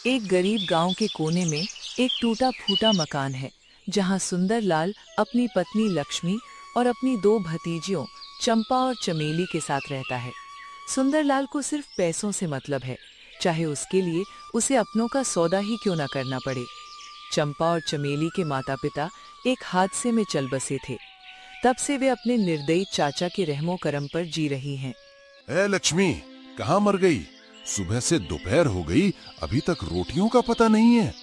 एक गरीब गांव के कोने में एक टूटा फूटा मकान है जहां सुंदरलाल अपनी पत्नी लक्ष्मी और अपनी दो भतीजियों चंपा और चमेली के साथ रहता है। सुंदरलाल को सिर्फ पैसों से मतलब है, चाहे उसके लिए उसे अपनों का सौदा ही क्यों ना करना पड़े। चंपा और चमेली के माता पिता एक हादसे में चल बसे थे। तब से वे अपने निर्दयी चाचा के रहमो करम पर जी रही हैं। ए लक्ष्मी, कहाँ मर गई? सुबह से दोपहर हो गई, अभी तक रोटियों का पता नहीं है।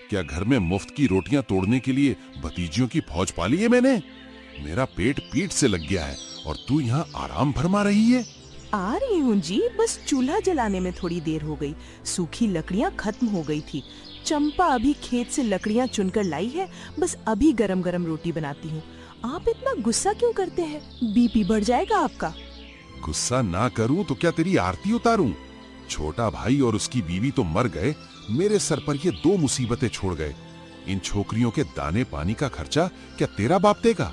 क्या घर में मुफ्त की रोटियां तोड़ने के लिए भतीजियों की फौज पाली है मैंने? मेरा पेट पीठ से लग गया है और तू यहाँ आराम फरमा रही है। आ रही हूँ जी, बस चूल्हा जलाने में थोड़ी देर हो गई। सूखी लकड़ियाँ खत्म हो गई थी। चंपा अभी खेत से लकड़ियाँ चुनकर लाई है, बस अभी गरम गरम रोटी बनाती हूँ। आप इतना गुस्सा क्यों करते हैं? बीपी बढ़ जाएगा आपका। गुस्सा ना करूं तो क्या तेरी आरती उतारूं? छोटा भाई और उसकी बीवी तो मर गए, मेरे सर पर ये दो मुसीबतें छोड़ गए। इन छोकरियों के दाने पानी का खर्चा क्या तेरा बाप देगा?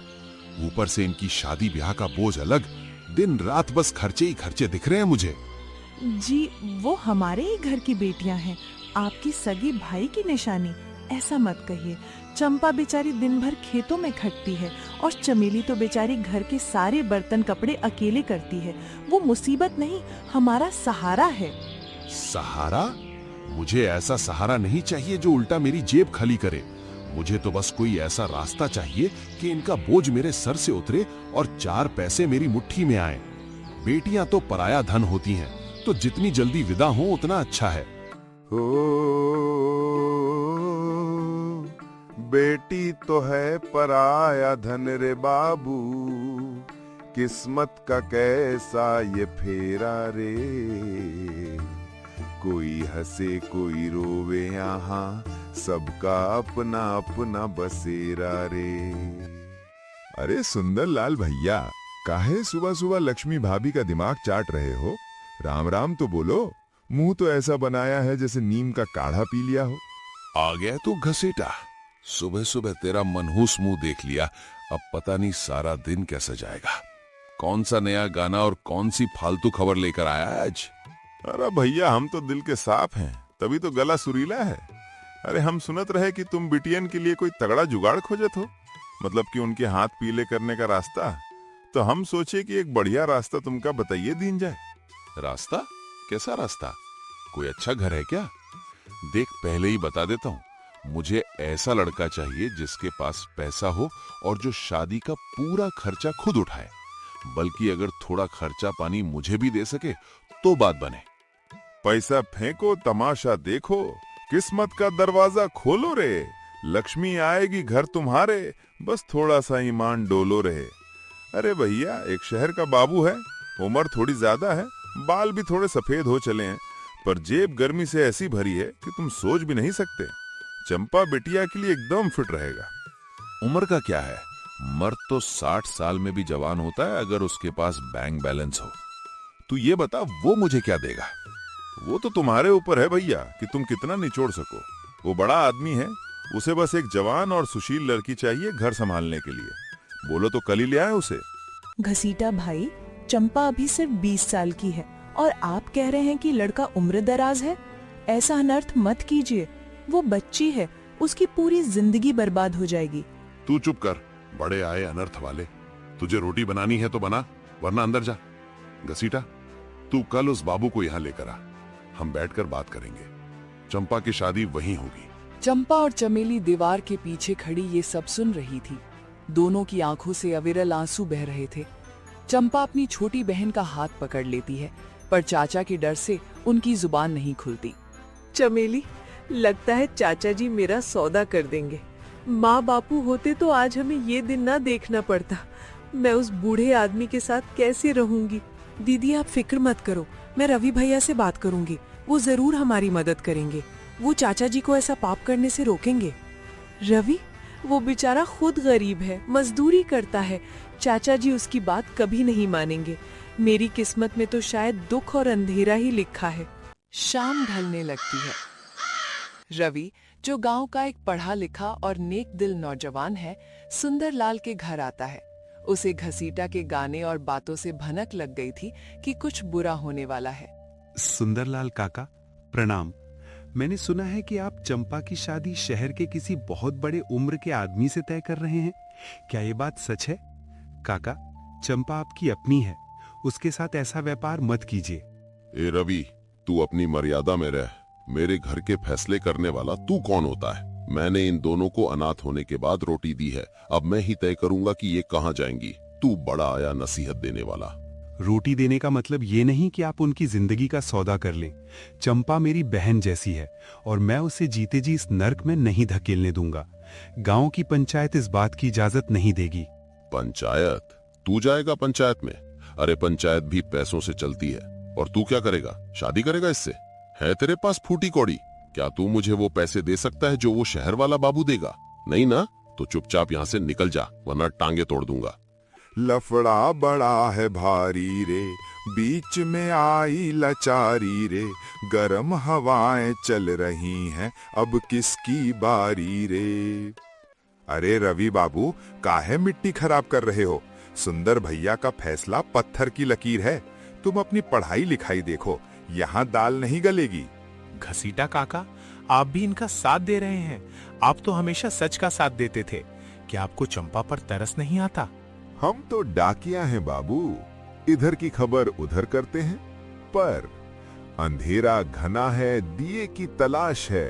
ऊपर से इनकी शादी ब्याह का बोझ अलग। दिन रात बस खर्चे ही खर्चे दिख रहे हैं मुझे। जी, वो हमारे ही घर की बेटियां हैं, आपकी सगी भाई की निशानी। ऐसा मत कहिए। चंपा बेचारी दिन भर खेतों में खटती है और चमेली तो बेचारी घर के सारे बर्तन कपड़े अकेले करती है। वो मुसीबत नहीं, हमारा सहारा है। सहारा? मुझे ऐसा सहारा नहीं चाहिए जो उल्टा मेरी जेब खाली करे। मुझे तो बस कोई ऐसा रास्ता चाहिए कि इनका बोझ मेरे सर से उतरे और चार पैसे मेरी मुट्ठी में आए। बेटियां तो पराया धन होती हैं, तो जितनी जल्दी विदा हो उतना अच्छा है। बेटी तो है पराया धन रे बाबू, किस्मत का कैसा ये फेरा रे। कोई हंसे कोई रोवे यहाँ, सबका अपना अपना बसेरा रे। अरे सुंदरलाल भैया, काहे सुबह सुबह लक्ष्मी भाभी का दिमाग चाट रहे हो? राम राम तो बोलो। मुंह तो ऐसा बनाया है जैसे नीम का काढ़ा पी लिया हो। आ गया तू घसीटा। सुबह सुबह तेरा मनहूस मुंह देख लिया, अब पता नहीं सारा दिन कैसा जाएगा। कौन सा नया गाना और कौन सी फालतू खबर लेकर आया है आज? अरे भैया, हम तो दिल के साफ हैं, तभी तो गला सुरीला है। अरे हम सुनत रहे कि तुम बिटियन के लिए कोई तगड़ा जुगाड़ खोजत हो, मतलब कि उनके हाथ पीले करने का रास्ता। तो हम सोचे कि एक बढ़िया रास्ता तुमका बताइए दीन जाए। रास्ता? कैसा रास्ता? कोई अच्छा घर है क्या? देख, पहले ही बता देता हूँ, मुझे ऐसा लड़का चाहिए जिसके पास पैसा हो और जो शादी का पूरा खर्चा खुद उठाए। बल्कि अगर थोड़ा खर्चा पानी मुझे भी दे सके तो बात बने। पैसा फेंको, तमाशा देखो, किस्मत का दरवाजा खोलो रे। लक्ष्मी आएगी घर तुम्हारे, बस थोड़ा सा ईमान डोलो रे। अरे भैया, एक शहर का बाबू है, उम्र थोड़ी ज्यादा है, बाल भी थोड़े सफेद हो चले हैं, पर जेब गर्मी से ऐसी भरी है कि तुम सोच भी नहीं सकते। चंपा बिटिया के लिए एकदम फिट रहेगा। उम्र का क्या है? मर्द तो 60 साल में भी जवान होता है अगर उसके पास बैंक बैलेंस हो। तू ये बता, वो मुझे क्या देगा? वो तो तुम्हारे ऊपर है भैया कि तुम कितना निचोड़ सको। वो बड़ा आदमी है, उसे बस एक जवान और सुशील लड़की चाहिए घर संभालने के लिए। बोलो तो कल ही ले आए उसे। घसीटा भाई, चंपा अभी सिर्फ 20 साल की है और आप कह रहे हैं कि लड़का उम्र दराज है। ऐसा अनर्थ मत कीजिए। वो बच्ची है, उसकी पूरी जिंदगी बर्बाद हो जाएगी। तू चुप कर, बड़े आए अनर्थ वाले। तुझे रोटी बनानी है तो बना, वरना अंदर जा। घसीटा, तू कल उस बाबू को यहाँ लेकर आ, हम बैठकर बात करेंगे। चंपा की शादी वहीं होगी। चंपा और चमेली दीवार के पीछे खड़ी ये सब सुन रही थी। दोनों की आंखों से अविरल आंसू बह रहे थे। चंपा अपनी छोटी बहन का हाथ पकड़ लेती है, पर चाचा के डर से उनकी जुबान नहीं खुलती। चमेली, लगता है चाचा जी मेरा सौदा कर देंगे। माँ बापू होते तो आज हमें ये दिन ना देखना पड़ता। मैं उस बूढ़े आदमी के साथ कैसे रहूंगी? दीदी, आप फिक्र मत करो, मैं रवि भैया से बात करूंगी, वो जरूर हमारी मदद करेंगे। वो चाचा जी को ऐसा पाप करने से रोकेंगे। रवि, वो बेचारा खुद गरीब है, मजदूरी करता है। चाचा जी उसकी बात कभी नहीं मानेंगे। मेरी किस्मत में तो शायद दुख और अंधेरा ही लिखा है। शाम ढलने लगती है। रवि, जो गांव का एक पढ़ा लिखा और नेक दिल नौजवान है, सुंदरलाल के घर आता है। उसे घसीटा के गाने और बातों से भनक लग गई थी कि कुछ बुरा होने वाला है। सुंदरलाल काका, प्रणाम। मैंने सुना है कि आप चंपा की शादी शहर के किसी बहुत बड़े उम्र के आदमी से तय कर रहे हैं। क्या ये बात सच है? काका, चंपा आपकी अपनी है, उसके साथ ऐसा व्यापार मत कीजिए। ए रवि, तू अपनी मर्यादा में रह। मेरे घर के फैसले करने वाला तू कौन होता है? मैंने इन दोनों को अनाथ होने के बाद रोटी दी है, अब मैं ही तय करूंगा कि ये कहाँ जाएंगी। तू बड़ा आया नसीहत देने वाला। रोटी देने का मतलब ये नहीं कि आप उनकी जिंदगी का सौदा कर लें। चंपा मेरी बहन जैसी है और मैं उसे जीते जी इस नर्क में नहीं धकेलने दूंगा। गांव की पंचायत इस बात की इजाजत नहीं देगी। पंचायत? तू जाएगा पंचायत में? अरे पंचायत भी पैसों से चलती है। और तू क्या करेगा? शादी करेगा इससे? है तेरे पास फूटी कौड़ी? क्या तू मुझे वो पैसे दे सकता है जो वो शहर वाला बाबू देगा? नहीं ना? तो चुपचाप यहाँ से निकल जा, वरना टांगे तोड़ दूंगा। लफड़ा बड़ा है भारी रे, बीच में आई लाचारी रे, गरम हवाएं चल रही हैं, अब किसकी बारी रे। अरे रवि बाबू, काहे मिट्टी खराब कर रहे हो? सुंदर भैया का फैसला पत्थर की लकीर है। तुम अपनी पढ़ाई लिखाई देखो, यहाँ दाल नहीं गलेगी। घसीटा काका, आप भी इनका साथ दे रहे हैं। आप तो हमेशा सच का साथ देते थे। क्या आपको चंपा पर तरस नहीं आता? हम तो डाकिया हैं बाबू, इधर की खबर उधर करते हैं। पर अंधेरा घना है, दिए की तलाश है,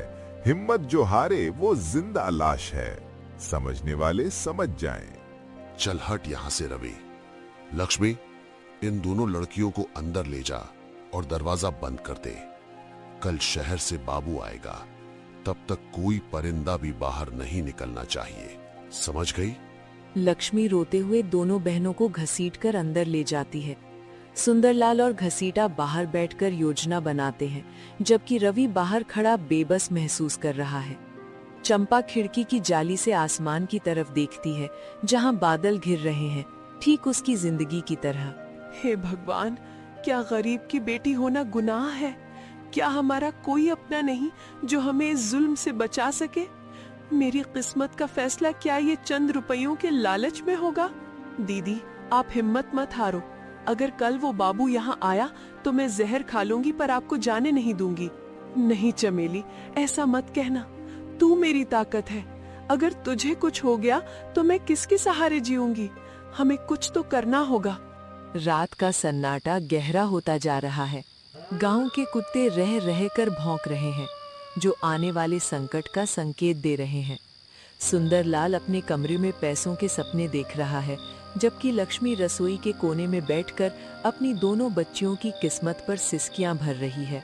हिम्मत जो हारे वो जिंदा लाश है। समझने वाले समझ जाएं। चल हट यहाँ से रवि। लक्ष्मी, इन दोनों लड़कियों को अंदर ले जा और दरवाजा बंद कर दे। कल शहर से बाबू आएगा, तब तक कोई परिंदा भी बाहर नहीं निकलना चाहिए। समझ गई? लक्ष्मी रोते हुए दोनों बहनों को घसीटकर अंदर ले जाती है। सुंदरलाल और घसीटा बाहर बैठकर योजना बनाते हैं, जबकि रवि बाहर खड़ा बेबस महसूस कर रहा है। चंपा खिड़की की जाली से आसमान की तरफ देखती है, जहां बादल घिर रहे हैं, ठीक उसकी जिंदगी की तरह। हे भगवान, क्या गरीब की बेटी होना गुनाह है? क्या हमारा कोई अपना नहीं जो हमें इस जुल्म से बचा सके? मेरी किस्मत का फैसला क्या ये चंद रुपयों के लालच में होगा? दीदी, आप हिम्मत मत हारो। अगर कल वो बाबू यहाँ आया तो मैं जहर खा लूंगी, पर आपको जाने नहीं दूंगी। नहीं चमेली, ऐसा मत कहना। तू मेरी ताकत है। अगर तुझे कुछ हो गया तो मैं किसके सहारे जीऊंगी? हमें कुछ तो करना होगा। रात का सन्नाटा गहरा होता जा रहा है। गांव के कुत्ते रह रह कर भौंक रहे हैं, जो आने वाले संकट का संकेत दे रहे हैं। सुंदरलाल अपने कमरे में पैसों के सपने देख रहा है, जबकि लक्ष्मी रसोई के कोने में बैठकर अपनी दोनों बच्चियों की किस्मत पर सिसकियां भर रही है।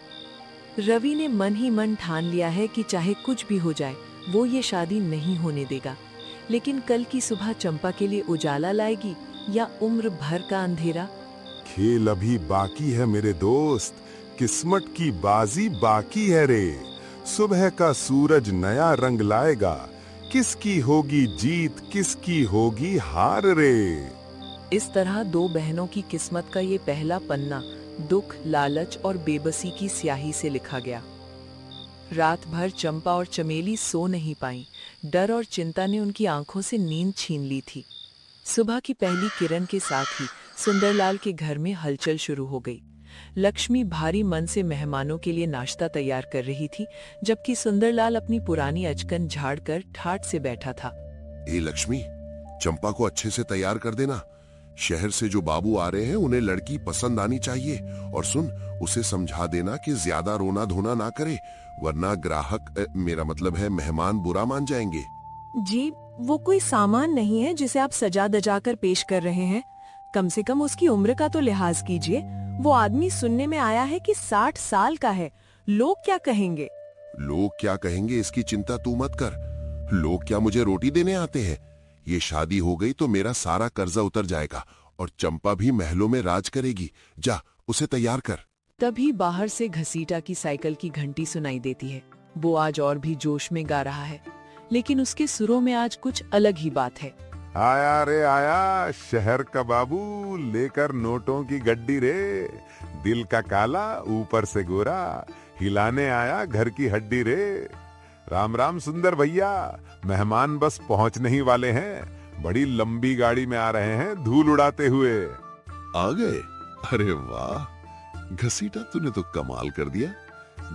रवि ने मन ही मन ठान लिया है कि चाहे कुछ भी हो जाए, वो ये शादी नहीं होने देगा। लेकिन कल की सुबह चंपा के लिए उजाला लाएगी या उम्र भर का अंधेरा? खेल अभी बाकी है मेरे दोस्त, किस्मत की बाजी बाकी है रे। सुबह का सूरज नया रंग लाएगा, किसकी होगी जीत, किसकी होगी हार रे। इस तरह दो बहनों की किस्मत का ये पहला पन्ना दुख, लालच और बेबसी की स्याही से लिखा गया। रात भर चंपा और चमेली सो नहीं पाईं। डर और चिंता ने उनकी आंखों से नींद छीन ली थी। सुबह की पहली किरण के साथ ही सुंदरलाल के घर में हलचल शुरू हो गई। लक्ष्मी भारी मन से मेहमानों के लिए नाश्ता तैयार कर रही थी, जबकि सुंदरलाल अपनी पुरानी अचकन झाड़कर ठाठ से बैठा था। ए लक्ष्मी, चंपा को अच्छे से तैयार कर देना। शहर से जो बाबू आ रहे हैं उन्हें लड़की पसंद आनी चाहिए। और सुन, उसे समझा देना कि ज्यादा रोना धोना ना करे, वरना ग्राहक मेरा मतलब है मेहमान बुरा मान जाएंगे। जी, वो कोई सामान नहीं है जिसे आप सजा दजा कर पेश कर रहे हैं। कम से कम उसकी उम्र का तो लिहाज कीजिए। वो आदमी सुनने में आया है कि 60 साल का है। लोग क्या कहेंगे? लोग क्या कहेंगे इसकी चिंता तू मत कर। लोग क्या मुझे रोटी देने आते हैं? ये शादी हो गई तो मेरा सारा कर्जा उतर जाएगा और चंपा भी महलों में राज करेगी। जा, उसे तैयार कर। तभी बाहर से घसीटा की साइकिल की घंटी सुनाई देती है। वो आज और भी जोश में गा रहा है, लेकिन उसके सुरों में आज कुछ अलग ही बात है। आया रे आया, शहर का बाबू लेकर नोटों की गड्डी रे। दिल का काला ऊपर से गोरा, हिलाने आया घर की हड्डी रे। राम राम सुंदर भैया, मेहमान बस पहुंचने ही वाले हैं। बड़ी लंबी गाड़ी में आ रहे हैं धूल उड़ाते हुए। आ गए? अरे वाह घसीटा, तूने तो कमाल कर दिया।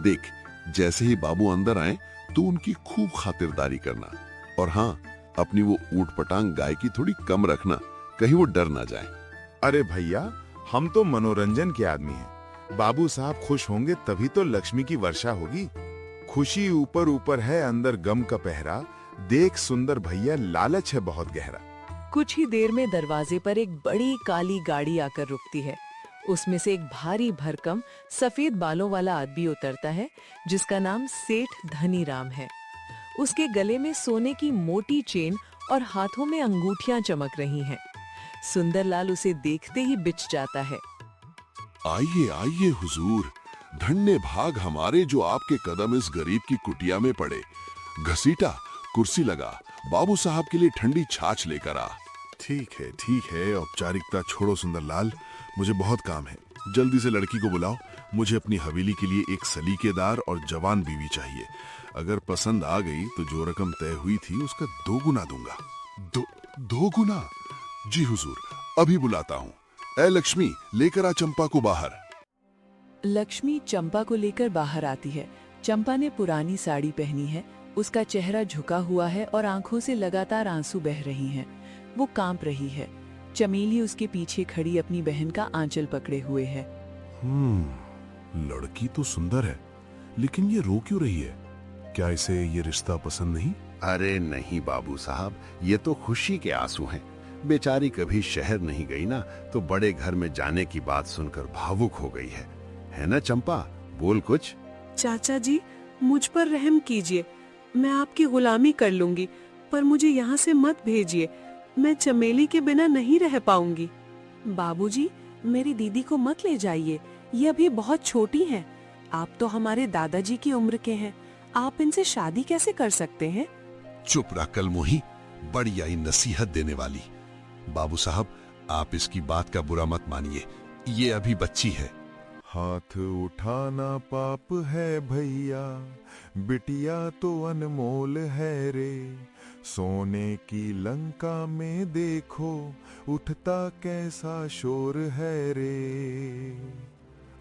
देख, जैसे ही बाबू अंदर आए तो उनकी खूब खातिरदारी करना, और हाँ, अपनी वो ऊट पटांग गाय की थोड़ी कम रखना, कहीं वो डर ना जाए। अरे भैया, हम तो मनोरंजन के आदमी हैं। बाबू साहब खुश होंगे तभी तो लक्ष्मी की वर्षा होगी। खुशी ऊपर ऊपर है, अंदर गम का पहरा। देख सुंदर भैया, लालच है बहुत गहरा। कुछ ही देर में दरवाजे पर एक बड़ी काली गाड़ी आकर रुकती है। उसमें से एक भारी भरकम सफेद बालों वाला आदमी उतरता है, जिसका नाम सेठ धनीराम है। उसके गले में सोने की मोटी चेन और हाथों में अंगूठियां चमक रही हैं। सुंदरलाल उसे देखते ही बिच जाता है। आइए आइए हुजूर, धन्य भाग हमारे जो आपके कदम इस गरीब की कुटिया में पड़े। घसीटा, कुर्सी लगा, बाबू साहब के लिए ठंडी छाछ लेकर आ। ठीक है, औपचारिकता छोड़ो सुंदरलाल, मुझे बहुत काम है। जल्दी से लड़की को बुलाओ। मुझे अपनी हवेली के लिए एक सलीकेदार और जवान बीवी चाहिए। अगर पसंद आ गई तो जो रकम तय हुई थी उसका 2 गुना दूंगा। 2 गुना? जी हुजूर, अभी बुलाता हूँ। ए लक्ष्मी, लेकर आ चंपा को बाहर। लक्ष्मी चंपा को लेकर बाहर आती है। चंपा ने पुरानी साड़ी पहनी है, उसका चेहरा झुका हुआ है और आंखों से लगातार आंसू बह रही हैं। वो कांप रही है। चमेली उसके पीछे खड़ी अपनी बहन का आंचल पकड़े हुए है। लड़की तो सुंदर है, लेकिन ये रो क्यों रही है? क्या इसे ये रिश्ता पसंद नहीं? अरे नहीं बाबू साहब, ये तो खुशी के आंसू हैं। बेचारी कभी शहर नहीं गई ना, तो बड़े घर में जाने की बात सुनकर भावुक हो गई है ना चंपा? बोल कुछ। चाचा जी, मुझ पर रहम कीजिए। मैं आपकी गुलामी कर लूंगी, पर मुझे यहाँ से मत भेजिए। मैं चमेली के बिना नहीं रह पाऊंगी। बाबूजी, मेरी दीदी को मत ले जाइए, ये अभी बहुत छोटी हैं। आप तो हमारे दादाजी की उम्र के हैं, आप इनसे शादी कैसे कर सकते हैं? चुप रह कलमोही, बड़ी आई नसीहत देने वाली। बाबू साहब, आप इसकी बात का बुरा मत मानिए, ये अभी बच्ची है। हाथ उठाना पाप है भैया, बिटिया तो अनमोल है रे। सोने की लंका में देखो, उठता कैसा शोर है रे।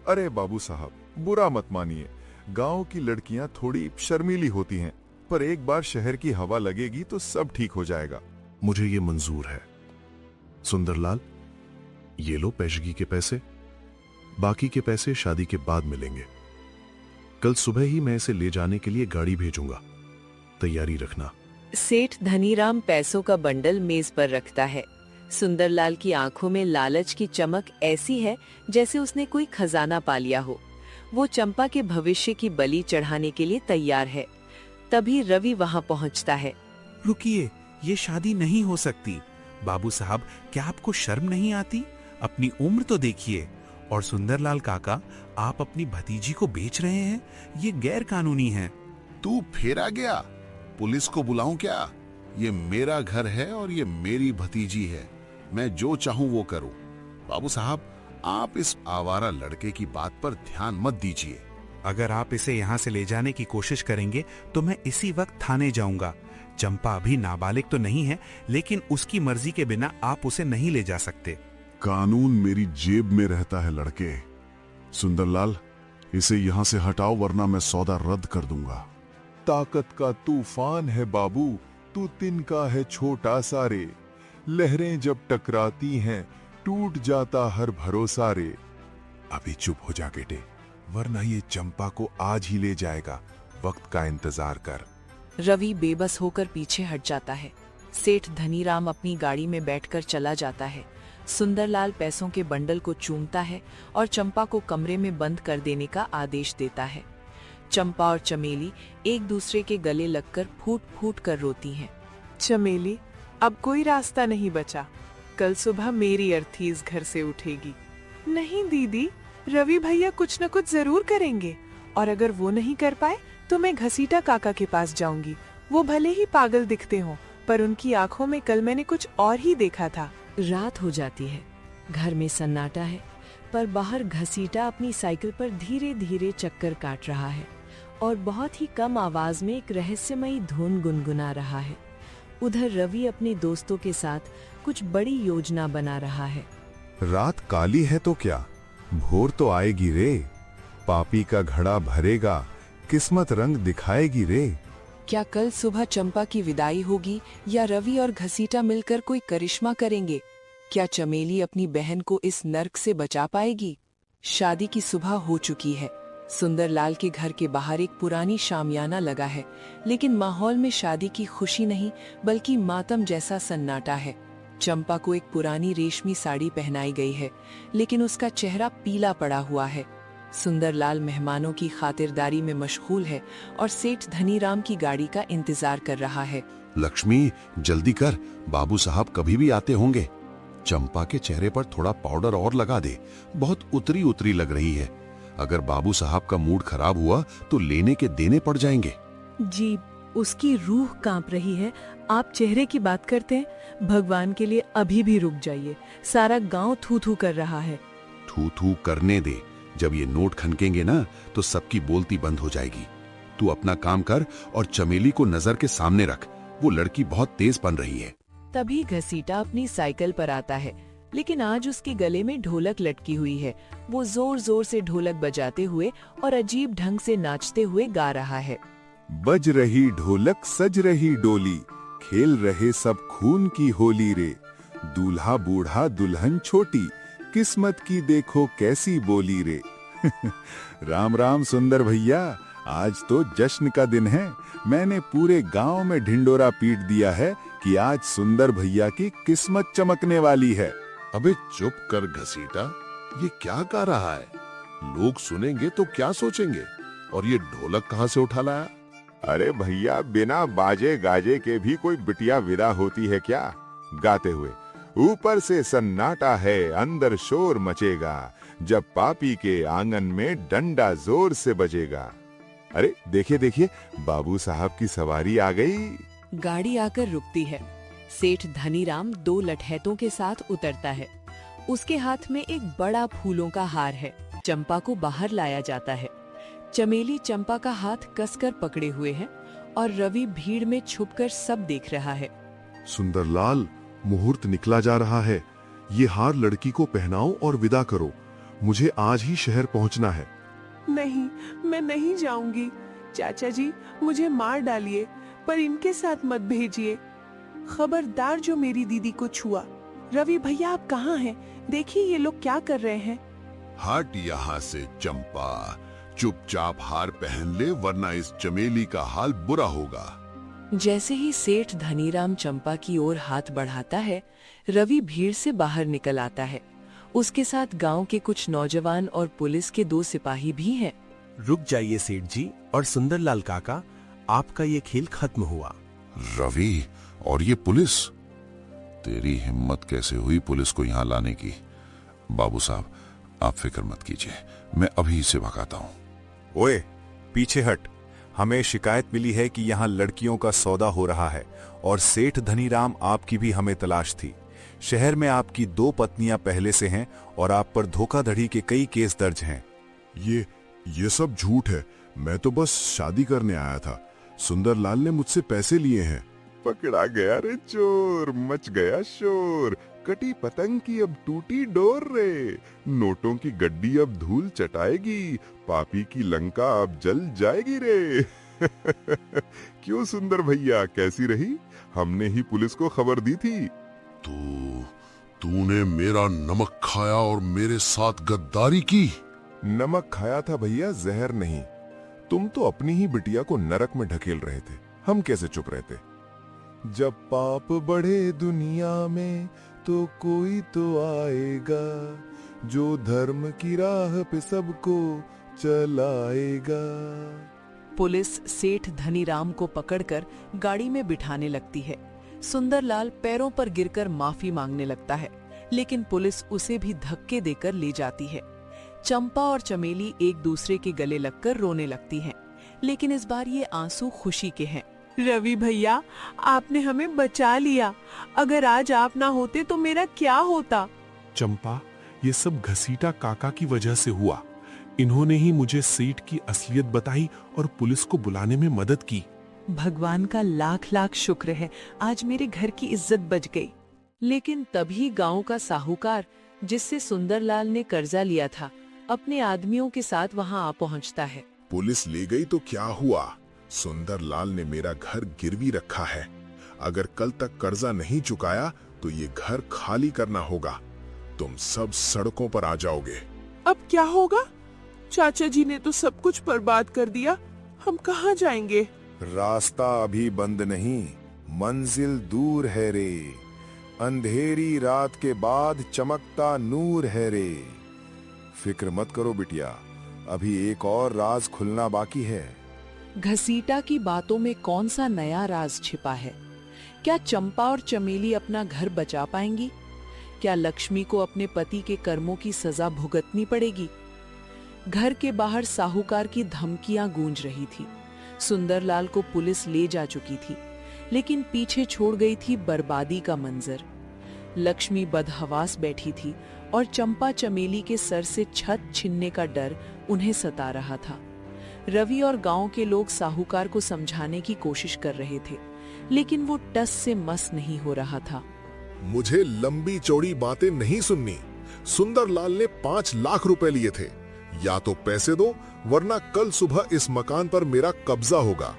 अरे बाबू साहब, बुरा मत मानिए। गांव की लड़कियां थोड़ी शर्मीली होती हैं, पर एक बार शहर की हवा लगेगी तो सब ठीक हो जाएगा। मुझे ये मंजूर है। सुंदरलाल, ये लो पेशगी के पैसे। बाकी के पैसे शादी के बाद मिलेंगे। कल सुबह ही मैं इसे ले जाने के लिए गाड़ी भेजूंगा, तैयारी रखना। सेठ धनीराम पैसों का बंडल मेज पर रखता है। सुंदरलाल की आंखों में लालच की चमक ऐसी है जैसे उसने कोई खजाना पा लिया हो। वो चंपा के भविष्य की बलि चढ़ाने के लिए तैयार है। तभी रवि वहां पहुंचता है। रुकिए, ये शादी नहीं हो सकती। बाबू साहब, क्या आपको शर्म नहीं आती? अपनी उम्र तो देखिए। और सुंदरलाल काका, आप अपनी भतीजी को बेच रहे हैं, ये गैर कानूनी है। तू फेरा गया? पुलिस को बुलाऊं क्या? ये मेरा घर है और ये मेरी भतीजी है, मैं जो चाहूं वो करूं। बाबू साहब, आप इस आवारा लड़के की बात पर ध्यान मत दीजिए। अगर आप इसे यहाँ से ले जाने की कोशिश करेंगे तो मैं इसी वक्त थाने जाऊंगा। चंपा अभी नाबालिग तो नहीं है, लेकिन उसकी मर्जी के बिना आप उसे नहीं ले जा सकते। कानून मेरी जेब में रहता है लड़के। सुंदरलाल, इसे यहाँ से हटाओ वरना मैं सौदा रद्द कर दूंगा। ताकत का तूफान है बाबू, तू तिनका है छोटा सारे। लहरें जब टकराती हैं, टूट जाता हर भरोसा रे। अभी चुप हो जा बेटे, वरना ये चंपा को आज ही ले जाएगा। वक्त का इंतजार कर। रवि बेबस होकर पीछे हट जाता है। सेठ धनीराम अपनी गाड़ी में बैठकर चला जाता है। सुंदरलाल पैसों के बंडल को चूमता है और चंपा को कमरे में बंद कर देने का आदेश देता है। चंपा और चमेली एक दूसरे के गले लगकर फूट फूट कर रोती हैं। चमेली, अब कोई रास्ता नहीं बचा। कल सुबह मेरी अर्थी इस घर से उठेगी। नहीं दीदी, रवि भैया कुछ न कुछ जरूर करेंगे, और अगर वो नहीं कर पाए तो मैं घसीटा काका के पास जाऊंगी। वो भले ही पागल दिखते हों, पर उनकी आंखों में कल मैंने कुछ और ही देखा था। रात हो जाती है। घर में सन्नाटा है, पर बाहर घसीटा अपनी साइकिल पर धीरे धीरे चक्कर काट रहा है और बहुत ही कम आवाज में एक रहस्यमयी धुन गुनगुना रहा है। उधर रवि अपने दोस्तों के साथ कुछ बड़ी योजना बना रहा है। रात काली है तो क्या, भोर तो आएगी रे। पापी का घड़ा भरेगा, किस्मत रंग दिखाएगी रे। क्या कल सुबह चंपा की विदाई होगी या रवि और घसीटा मिलकर कोई करिश्मा करेंगे? क्या चमेली अपनी बहन को इस नर्क से बचा पाएगी? शादी की सुबह हो चुकी है। सुंदरलाल के घर के बाहर एक पुरानी शामियाना लगा है, लेकिन माहौल में शादी की खुशी नहीं बल्कि मातम जैसा सन्नाटा है। चंपा को एक पुरानी रेशमी साड़ी पहनाई गई है, लेकिन उसका चेहरा पीला पड़ा हुआ है। सुंदरलाल मेहमानों की खातिरदारी में मशगूल है और सेठ धनीराम की गाड़ी का इंतजार कर रहा है। लक्ष्मी जल्दी कर, बाबू साहब कभी भी आते होंगे। चंपा के चेहरे पर थोड़ा पाउडर और लगा दे, बहुत उतरी उतरी लग रही है। अगर बाबू साहब का मूड खराब हुआ तो लेने के देने पड़ जाएंगे। जी, उसकी रूह कांप रही है। आप चेहरे की बात करते हैं? भगवान के लिए अभी भी रुक जाइए। सारा गांव थू थू कर रहा है। थू थू करने दे, जब ये नोट खनकेंगे ना तो सबकी बोलती बंद हो जाएगी। तू अपना काम कर और चमेली को नजर के सामने रख, वो लड़की बहुत तेज बन रही है। तभी घसीटा अपनी साइकिल पर आता है, लेकिन आज उसके गले में ढोलक लटकी हुई है। वो जोर जोर से ढोलक बजाते हुए और अजीब ढंग से नाचते हुए गा रहा है। बज रही ढोलक सज रही डोली, खेल रहे सब खून की होली रे। दूल्हा बूढ़ा दुल्हन छोटी, किस्मत की देखो कैसी बोली रे। राम राम सुंदर भैया, आज तो जश्न का दिन है। मैंने पूरे गांव में ढिंडोरा पीट दिया है कि आज सुंदर भैया की किस्मत चमकने वाली है। अबे चुप कर घसीटा, ये क्या गा रहा है? लोग सुनेंगे तो क्या सोचेंगे? और ये ढोलक कहाँ से उठा लाया? अरे भैया, बिना बाजे गाजे के भी कोई बिटिया विदा होती है क्या? गाते हुए, ऊपर से सन्नाटा है अंदर शोर मचेगा, जब पापी के आंगन में डंडा जोर से बजेगा। अरे देखिए देखिए, बाबू साहब की सवारी आ गई। गाड़ी आकर रुकती है। सेठ धनीराम 2 लठैतों के साथ उतरता है। उसके हाथ में एक बड़ा फूलों का हार है। चंपा को बाहर लाया जाता है। चमेली चंपा का हाथ कसकर पकड़े हुए है और रवि भीड़ में छुपकर सब देख रहा है। सुंदरलाल, मुहूर्त निकला जा रहा है। ये हार लड़की को पहनाओ और विदा करो। मुझे आज ही शहर पहुंचना है। नहीं, मैं नहीं जाऊंगी। चाचा जी, मुझे मार डालिए, पर इनके साथ मत भेजिए। खबरदार जो मेरी दीदी को छुआ। रवि भैया, आप कहाँ हैं? देखिए ये लोग क्या कर रहे हैं। हट यहाँ से चंपा, चुपचाप हार पहन ले, वरना इस चमेली का हाल बुरा होगा। जैसे ही सेठ धनीराम चंपा की ओर हाथ बढ़ाता है, रवि भीड़ से बाहर निकल आता है। उसके साथ गांव के कुछ नौजवान और पुलिस के 2 सिपाही भी हैं। रुक जाइए सेठ जी और सुंदरलाल काका, आपका ये खेल खत्म हुआ। रवि, और ये पुलिस? तेरी हिम्मत कैसे हुई पुलिस को यहाँ लाने की? बाबू साहब, आप फिक्र मत कीजिए, मैं अभी इसे भगाता हूँ। ओए, पीछे हट। हमें शिकायत मिली है कि यहाँ लड़कियों का सौदा हो रहा है और सेठ धनीराम आपकी भी हमें तलाश थी। शहर में आपकी 2 पत्नियां पहले से हैं और आप पर धोखाधड़ी के कई केस दर्ज हैं। ये सब झूठ है। मैं तो बस शादी करने आया था। सुंदरलाल ने मुझसे पैसे लिए हैं। पकड़ा गया रे चोर, मच गया शोर। कटी पतंग की अब टूटी डोर रे। नोटों की गड्डी अब धूल चटाएगी, पापी की लंका अब जल जाएगी रे। क्यों सुंदर भैया, कैसी रही? हमने ही पुलिस को खबर दी थी। तूने मेरा नमक खाया और मेरे साथ गद्दारी की। नमक खाया था भैया, जहर नहीं। तुम तो अपनी ही बिटिया को नरक में ढकेल रहे थे, हम कैसे चुप रहते? जब पाप बढ़े दुनिया में तो कोई तो आएगा, जो धर्म की राह पे सबको चलाएगा। पुलिस सेठ धनीराम को पकड़कर गाड़ी में बिठाने लगती है। सुंदरलाल पैरों पर गिरकर माफी मांगने लगता है, लेकिन पुलिस उसे भी धक्के देकर ले जाती है। चंपा और चमेली एक दूसरे के गले लगकर रोने लगती हैं, लेकिन इस बार ये आंसू खुशी के हैं। रवि भैया, आपने हमें बचा लिया। अगर आज आप ना होते तो मेरा क्या होता? चंपा, ये सब घसीटा काका की वजह से हुआ। इन्होंने ही मुझे सेठ की असलियत बताई और पुलिस को बुलाने में मदद की। भगवान का लाख लाख शुक्र है, आज मेरे घर की इज्जत बच गई। लेकिन तभी गांव का साहूकार, जिससे सुंदरलाल ने कर्जा लिया था, अपने आदमियों के साथ वहां आ पहुंचता है। पुलिस ले गई तो क्या हुआ? सुंदरलाल ने मेरा घर गिरवी रखा है। अगर कल तक कर्जा नहीं चुकाया तो ये घर खाली करना होगा। तुम सब सड़कों पर आ जाओगे। अब क्या होगा? चाचा जी ने तो सब कुछ बर्बाद कर दिया। हम कहाँ जाएंगे? रास्ता अभी बंद नहीं, मंजिल दूर है रे। अंधेरी रात के बाद चमकता नूर है रे। फिक्र मत करो बिटिया, अभी एक और राज खुलना बाकी है। घसीटा की बातों में कौन सा नया राज छिपा है? क्या चंपा और चमेली अपना घर बचा पाएंगी? क्या लक्ष्मी को अपने पति के कर्मों की सजा भुगतनी पड़ेगी? घर के बाहर साहूकार की धमकियां गूंज रही थी। सुंदरलाल को पुलिस ले जा चुकी थी, लेकिन पीछे छोड़ गई थी बर्बादी का मंजर। लक्ष्मी बदहवास बैठी थी और चंपा चमेली के सर से छत छीनने का डर उन्हें सता रहा था। रवि और गांव के लोग साहूकार को समझाने की कोशिश कर रहे थे, लेकिन वो टस से मस नहीं हो रहा था। मुझे लंबी चौड़ी बातें नहीं सुननी। सुंदरलाल ने 5 लाख रुपए लिए थे। या तो पैसे दो, वरना कल सुबह इस मकान पर मेरा कब्जा होगा।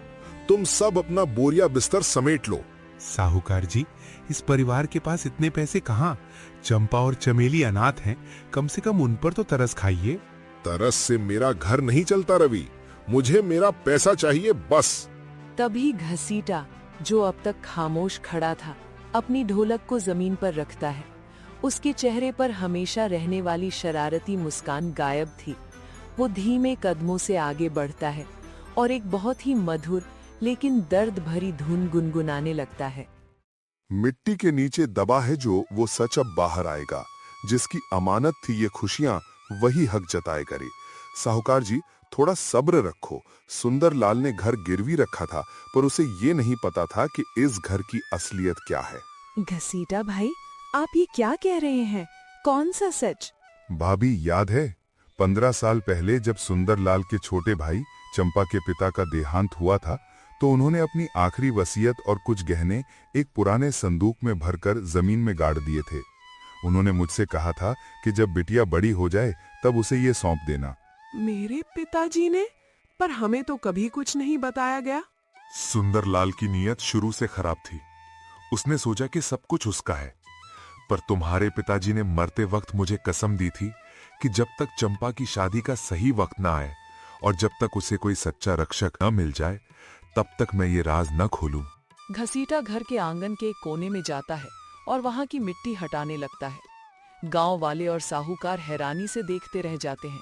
तुम सब अपना बोरिया बिस्तर समेट लो। साहूकार जी, इस परिवार के पास इतने पैसे कहाँ? चंपा और चमेली अनाथ हैं, कम से कम उन पर तो तरस खाइए। तरस से मेरा घर नहीं चलता रवि। मुझे मेरा पैसा चाहिए बस। तभी घसीटा, जो अब तक खामोश खड़ा था, अपनी ढोलक को जमीन पर रखता है। उसके चेहरे पर हमेशा रहने वाली शरारती मुस्कान गायब थी। वो धीमे कदमों से आगे बढ़ता है और एक बहुत ही मधुर लेकिन दर्द भरी धुन गुनगुनाने लगता है। मिट्टी के नीचे दबा है जो, वो सच अब बाहर आएगा। जिसकी अमानत थी ये खुशियां, वही हक जताए करे। साहूकार जी, थोड़ा सब्र रखो। सुंदरलाल ने घर गिरवी रखा था, पर उसे ये नहीं पता था कि इस घर की असलियत क्या है। घसीटा भाई, आप ये क्या कह रहे हैं? कौन सा सच? भाभी, याद है 15 साल पहले जब सुंदरलाल के छोटे भाई चंपा के पिता का देहांत हुआ था, तो उन्होंने अपनी आखिरी वसीयत और कुछ गहने एक पुराने संदूक में भरकर जमीन में गाड़ दिए थे। उन्होंने मुझसे कहा था कि जब बिटिया बड़ी हो जाए तब उसे ये सौंप देना। मेरे पिताजी ने? पर हमें तो कभी कुछ नहीं बताया गया। सुंदरलाल की नीयत शुरू से खराब थी। उसने सोचा कि सब कुछ उसका है। पर तुम्हारे पिताजी ने मरते वक्त मुझे कसम दी थी कि जब तक चंपा की शादी का सही वक्त न आए और जब तक उसे कोई सच्चा रक्षक न मिल जाए, तब तक मैं ये राज न खोलूं। घसीटा घर के आंगन के एक कोने में जाता है और वहां की मिट्टी हटाने लगता है। गांव वाले और साहूकार हैरानी से देखते रह जाते हैं।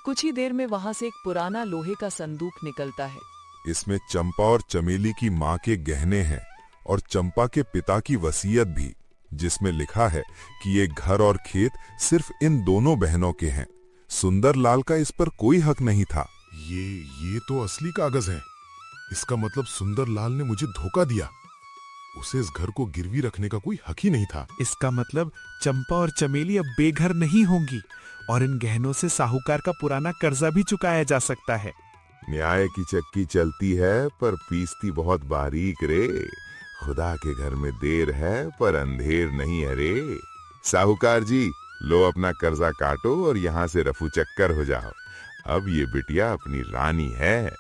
कुछ ही देर में वहां से एक पुराना लोहे का संदूक निकलता है। इसमें चंपा और चमेली की मां के गहने हैं और चंपा के पिता की वसीयत भी, जिसमें लिखा है कि ये घर और खेत सिर्फ इन दोनों बहनों के हैं। सुंदरलाल का इस पर कोई हक नहीं था। ये तो असली कागज है। इसका मतलब सुंदरलाल ने मुझे धोखा दिया। उसे इस घर को गिरवी रखने का कोई हक ही नहीं था। इसका मतलब चंपा और चमेली अब बेघर नहीं होंगी और इन गहनों से साहूकार का पुराना कर्जा भी चुकाया जा सकता है। न्याय की चक्की चलती है पर पीसती बहुत बारीक रे। खुदा के घर में देर है पर अंधेर नहीं है रे। साहूकार जी, लो अपना कर्जा काटो और यहाँ से रफू चक्कर हो जाओ। अब ये बिटिया अपनी रानी है।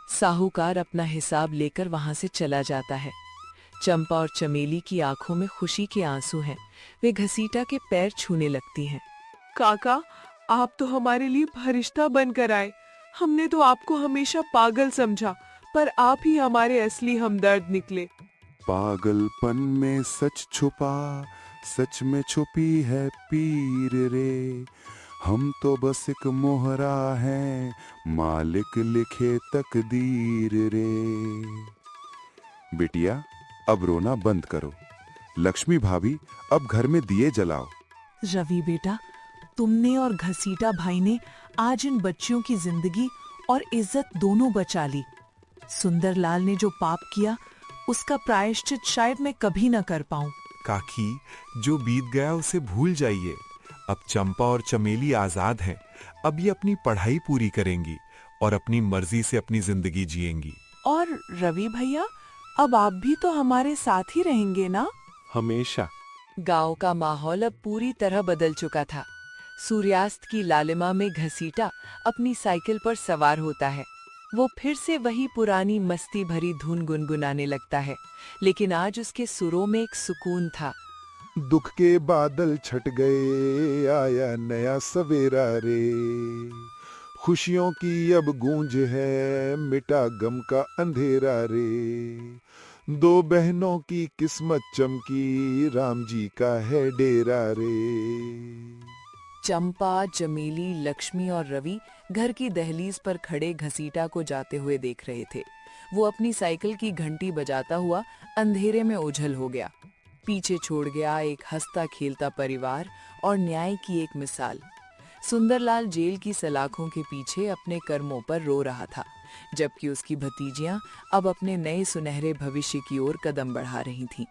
साहूकार अपना हिसाब लेकर वहां से चला जाता है। चंपा और चमेली की आंखों में खुशी के आंसू हैं। वे घसीटा के पैर छूने लगती हैं। काका, आप तो हमारे लिए फरिश्ता बनकर आए। हमने तो आपको हमेशा पागल समझा, पर आप ही हमारे असली हमदर्द निकले। पागलपन में सच छुपा, सच में छुपी है पीर रे। हम तो बस एक मोहरा हैं, मालिक लिखे तकदीर रे। बिटिया, अब रोना बंद करो। लक्ष्मी भाभी, अब घर में दिए जलाओ। रवि बेटा, तुमने और घसीटा भाई ने आज इन बच्चियों की जिंदगी और इज्जत दोनों बचा ली। सुंदरलाल ने जो पाप किया, उसका प्रायश्चित शायद मैं कभी न कर पाऊं। काकी, जो बीत गया उसे भूल जाइए। अब चंपा और चमेली आजाद हैं। अब ये अपनी पढ़ाई पूरी करेंगी और अपनी मर्जी से अपनी जिंदगी जिएंगी। और रवि भैया, अब आप भी तो हमारे साथ ही रहेंगे ना? हमेशा। गांव का माहौल अब पूरी तरह बदल चुका था। सूर्यास्त की लालिमा में घसीटा अपनी साइकिल पर सवार होता है। वो फिर से वही पुरानी मस्ती भरी धुन गुनगुनाने लगता है, लेकिन आज उसके सुरों में एक सुकून था। दुख के बादल छट गए, आया नया सवेरा रे। खुशियों की अब गूंज है, मिटा गम का अंधेरा रे। दो बहनों की किस्मत चमकी, राम जी का है डेरा रे। चंपा, चमेली, लक्ष्मी और रवि घर की दहलीज पर खड़े घसीटा को जाते हुए देख रहे थे। वो अपनी साइकिल की घंटी बजाता हुआ अंधेरे में ओझल हो गया। पीछे छोड़ गया एक हंसता खेलता परिवार और न्याय की एक मिसाल। सुंदरलाल जेल की सलाखों के पीछे अपने कर्मों पर रो रहा था, जबकि उसकी भतीजियां अब अपने नए सुनहरे भविष्य की ओर कदम बढ़ा रही थीं।